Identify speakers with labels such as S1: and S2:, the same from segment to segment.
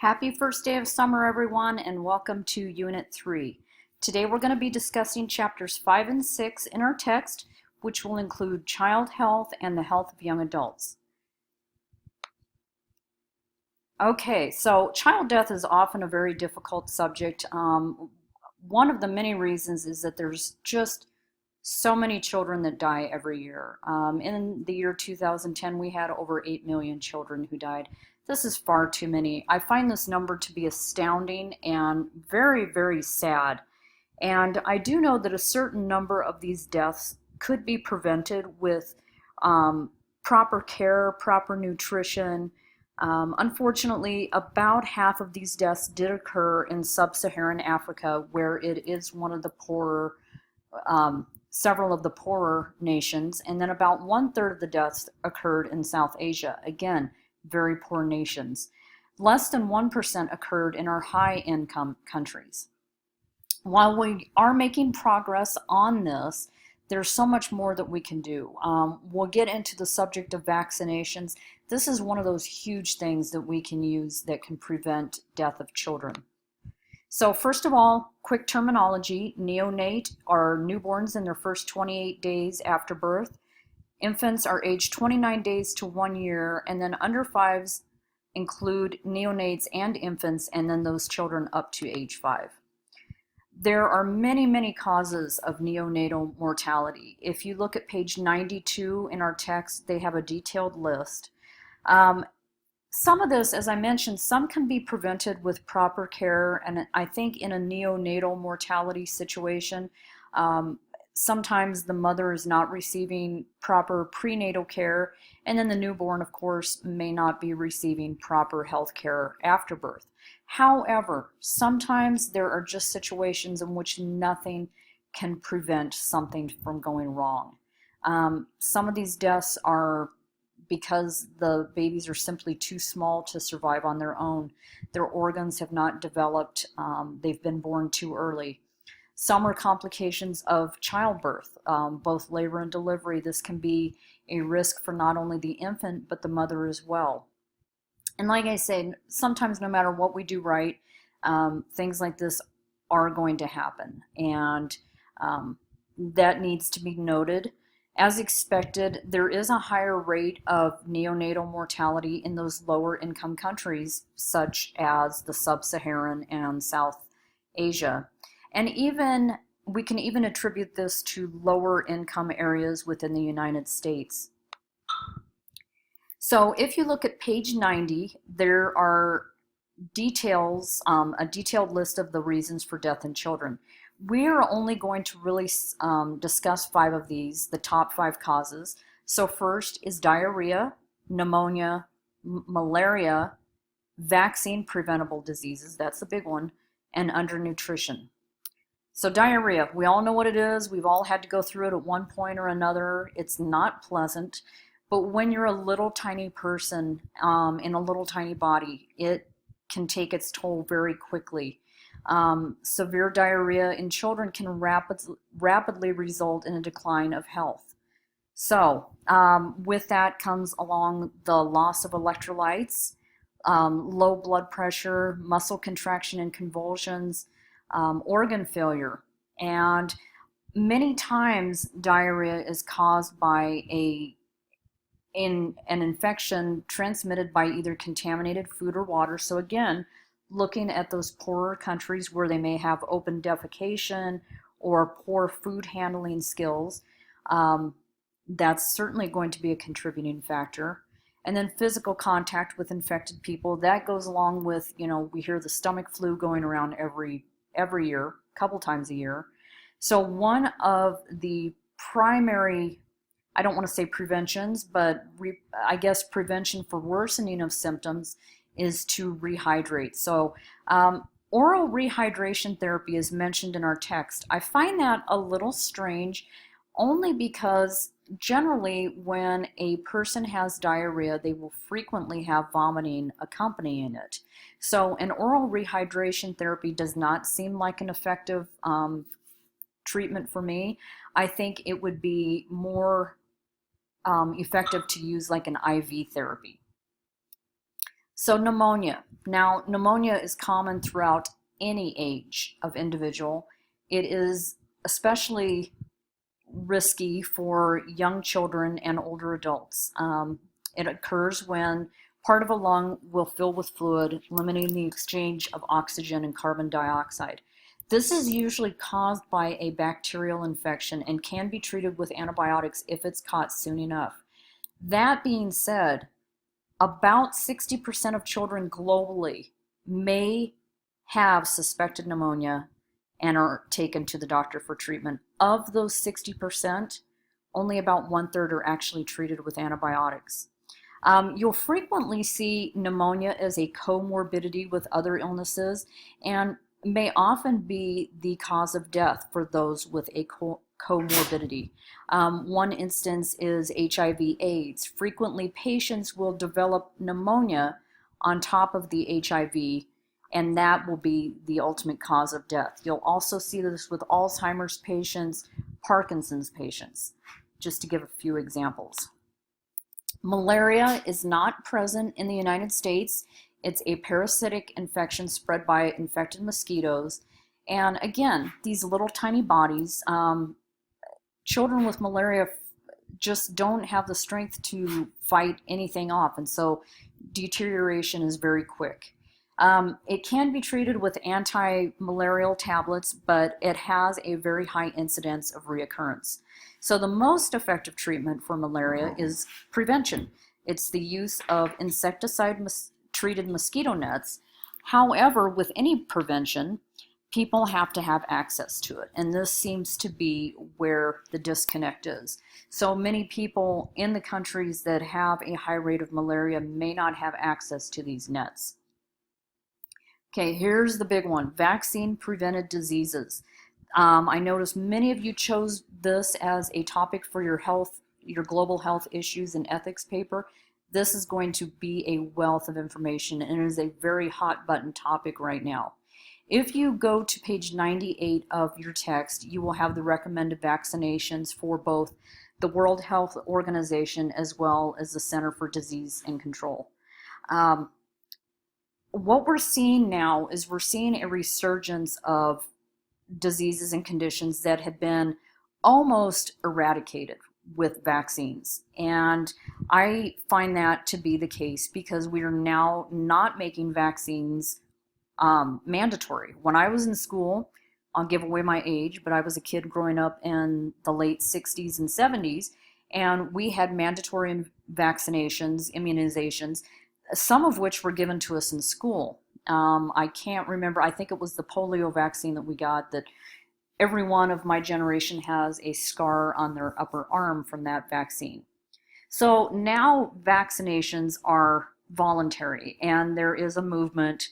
S1: Happy first day of summer, everyone, and welcome to Unit 3. Today we're going to be discussing chapters 5 and 6 in our text, which will include child health and the health of young adults. Okay, so child death is often a very difficult subject. One of the many reasons is that there's just so many children that die every year. In the year 2010, we had over 8 million children who died. This is far too many. I find this number to be astounding and very, very sad. And I do know that a certain number of these deaths could be prevented with proper care, proper nutrition. Unfortunately, about half of these deaths did occur in sub-Saharan Africa, where it is one of the poorer several of the poorer nations, and then about 1/3 of the deaths occurred in South Asia. Again, very poor nations. Less than 1% occurred in our high-income countries. While we are making progress on this, there's so much more that we can do. We'll get into the subject of vaccinations. This is one of those huge things that we can use that can prevent death of children. So first of all, quick terminology. Neonate are newborns in their first 28 days after birth. Infants are aged 29 days to 1 year, and then under fives include neonates and infants, and then those children up to age 5. There are many, many causes of neonatal mortality. If you look at page 92 in our text, they have a detailed list. Some of this, as I mentioned, some can be prevented with proper care, and I think in a neonatal mortality situation, sometimes the mother is not receiving proper prenatal care, and then the newborn, of course, may not be receiving proper health care after birth. However, sometimes there are just situations in which nothing can prevent something from going wrong. Some of these deaths are because the babies are simply too small to survive on their own. Their organs have not developed. They've been born too early. Some are complications of childbirth, both labor and delivery. This can be a risk for not only the infant, but the mother as well. And like I said, sometimes no matter what we do right, things like this are going to happen. And that needs to be noted. As expected, there is a higher rate of neonatal mortality in those lower income countries, such as the sub-Saharan and South Asia. And we can even attribute this to lower income areas within the United States. So if you look at page 90, there are details, a detailed list of the reasons for death in children. We're only going to really discuss 5 of these, the top 5 causes. So first is diarrhea, pneumonia, malaria, vaccine preventable diseases, that's the big one, and undernutrition. So diarrhea, we all know what it is. We've all had to go through it at one point or another. It's not pleasant, but when you're a little tiny person in a little tiny body, it can take its toll very quickly. Severe diarrhea in children can rapidly result in a decline of health. So with that comes along the loss of electrolytes, low blood pressure, muscle contraction and convulsions, organ failure. And many times diarrhea is caused by an infection transmitted by either contaminated food or water. So again, looking at those poorer countries where they may have open defecation or poor food handling skills, that's certainly going to be a contributing factor. And then physical contact with infected people, that goes along with, we hear the stomach flu going around every year, a couple times a year. So one of the primary, I don't want to say preventions, but I guess prevention for worsening of symptoms is to rehydrate. So oral rehydration therapy is mentioned in our text. I find that a little strange only because generally when a person has diarrhea, they will frequently have vomiting accompanying it. So an oral rehydration therapy does not seem like an effective treatment for me. I think it would be more effective to use like an IV therapy. So pneumonia. Now, pneumonia is common throughout any age of individual. It is especially risky for young children and older adults. It occurs when part of a lung will fill with fluid, limiting the exchange of oxygen and carbon dioxide. This is usually caused by a bacterial infection and can be treated with antibiotics if it's caught soon enough. That being said, about 60% of children globally may have suspected pneumonia and are taken to the doctor for treatment. Of those 60%, only about one-third are actually treated with antibiotics. You'll frequently see pneumonia as a comorbidity with other illnesses and may often be the cause of death for those with a comorbidity. One instance is HIV/AIDS. Frequently, patients will develop pneumonia on top of the HIV, and that will be the ultimate cause of death. You'll also see this with Alzheimer's patients, Parkinson's patients, just to give a few examples. Malaria is not present in the United States. It's a parasitic infection spread by infected mosquitoes. And again, these little tiny bodies, children with malaria just don't have the strength to fight anything off, and so deterioration is very quick. It can be treated with anti-malarial tablets, but it has a very high incidence of reoccurrence. So the most effective treatment for malaria is prevention. It's the use of insecticide-treated mosquito nets. However, with any prevention, people have to have access to it, and this seems to be where the disconnect is. So many people in the countries that have a high rate of malaria may not have access to these nets. Okay, here's the big one: vaccine-prevented diseases. I noticed many of you chose this as a topic for your global health issues and ethics paper. This is going to be a wealth of information, and it is a very hot button topic right now. If you go to page 98 of your text, you will have the recommended vaccinations for both the World Health Organization as well as the Center for Disease and Control. What we're seeing now is we're seeing a resurgence of diseases and conditions that had been almost eradicated with vaccines. And I find that to be the case because we are now not making vaccines mandatory. When I was in school, I'll give away my age, but I was a kid growing up in the late 60s and 70s, and we had mandatory vaccinations, immunizations, some of which were given to us in school. I can't remember, I think it was the polio vaccine that we got, that every one of my generation has a scar on their upper arm from that vaccine. So now vaccinations are voluntary, and there is a movement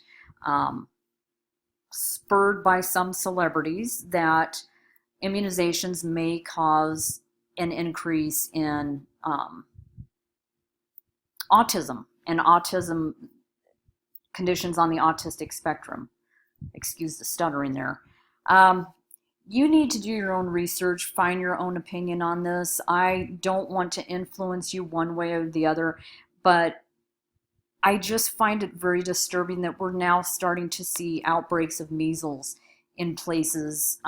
S1: spurred by some celebrities that immunizations may cause an increase in autism and autism conditions on the autistic spectrum. Excuse the stuttering there. You need to do your own research, find your own opinion on this. I don't want to influence you one way or the other, but I just find it very disturbing that we're now starting to see outbreaks of measles in places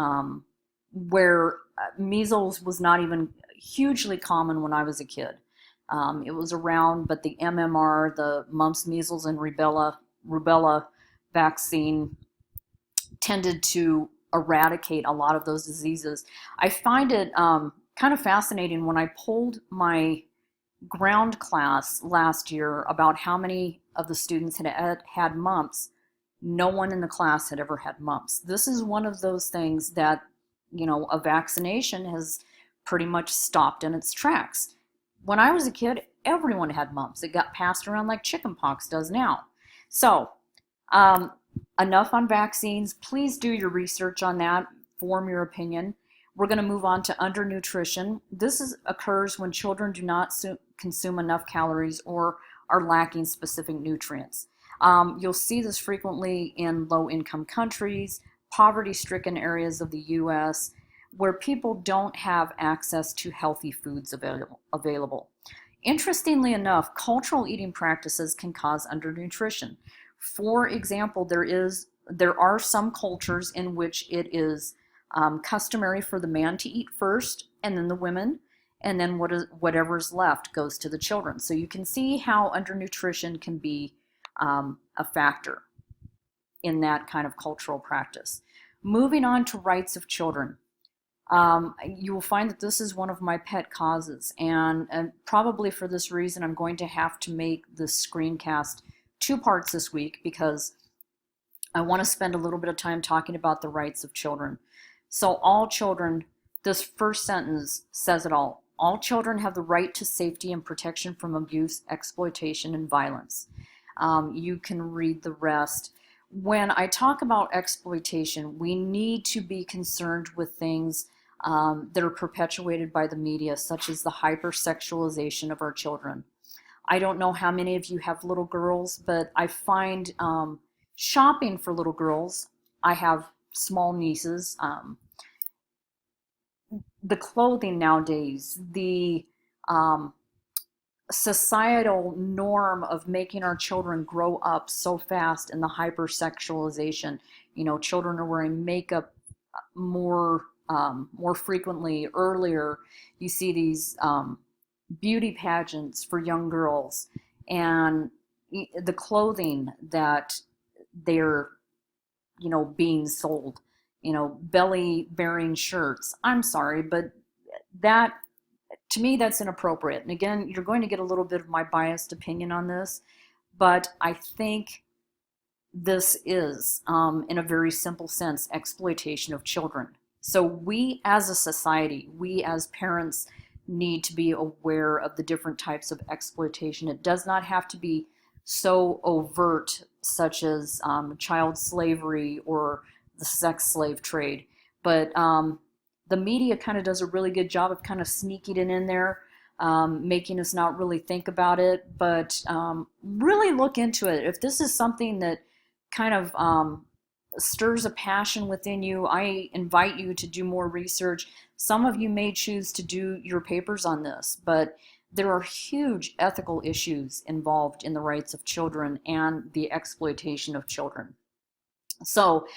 S1: where measles was not even hugely common when I was a kid. It was around, but the MMR, the mumps, measles, and rubella vaccine tended to eradicate a lot of those diseases. I find it kind of fascinating when I polled my ground class last year about how many of the students had mumps. No one in the class had ever had mumps. This is one of those things that, a vaccination has pretty much stopped in its tracks. When I was a kid, everyone had mumps. It got passed around like chickenpox does now. So, enough on vaccines. Please do your research on that, form your opinion. We're going to move on to undernutrition. This occurs when children do not consume enough calories or are lacking specific nutrients. You'll see this frequently in low-income countries, poverty-stricken areas of the U.S., where people don't have access to healthy foods available. Interestingly enough, cultural eating practices can cause undernutrition. For example, there are some cultures in which it is customary for the man to eat first, and then the women, and then whatever's left goes to the children. So you can see how undernutrition can be a factor in that kind of cultural practice. Moving on to rights of children. You will find that this is one of my pet causes, and probably for this reason, I'm going to have to make this screencast two parts this week because I want to spend a little bit of time talking about the rights of children. So, all children, this first sentence says it all. All children have the right to safety and protection from abuse, exploitation, and violence. You can read the rest. When I talk about exploitation, we need to be concerned with things that are perpetuated by the media, such as the hypersexualization of our children. I don't know how many of you have little girls, but I find shopping for little girls, I have small nieces, the clothing nowadays, the societal norm of making our children grow up so fast and the hypersexualization. You know, children are wearing makeup more frequently, earlier. You see these beauty pageants for young girls, and the clothing that they're, being sold, belly bearing shirts. I'm sorry, but that, to me, that's inappropriate. And again, you're going to get a little bit of my biased opinion on this, but I think this is, in a very simple sense, exploitation of children. So we as a society, we as parents need to be aware of the different types of exploitation. It does not have to be so overt, such as child slavery or the sex slave trade, but the media kind of does a really good job of kind of sneaking it in there, making us not really think about it, but really look into it. If this is something that kind of stirs a passion within you, I invite you to do more research. Some of you may choose to do your papers on this, but there are huge ethical issues involved in the rights of children and the exploitation of children. So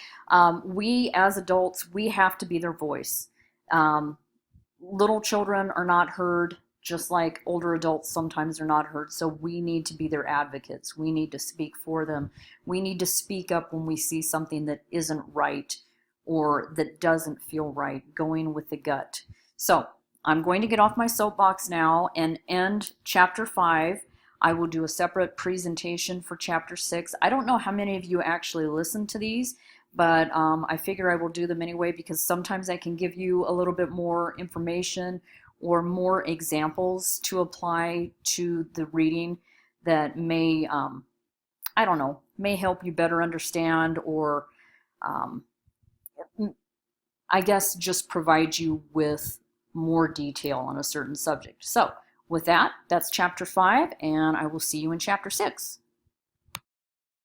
S1: we as adults, we have to be their voice. Little children are not heard, just like older adults sometimes are not heard. So we need to be their advocates. We need to speak for them. We need to speak up when we see something that isn't right or that doesn't feel right, going with the gut. So I'm going to get off my soapbox now and end chapter 5. I will do a separate presentation for chapter 6. I don't know how many of you actually listen to these, but I figure I will do them anyway because sometimes I can give you a little bit more information or more examples to apply to the reading that may, I don't know, may help you better understand, or I guess just provide you with more detail on a certain subject. So with that, that's chapter 5, and I will see you in chapter 6.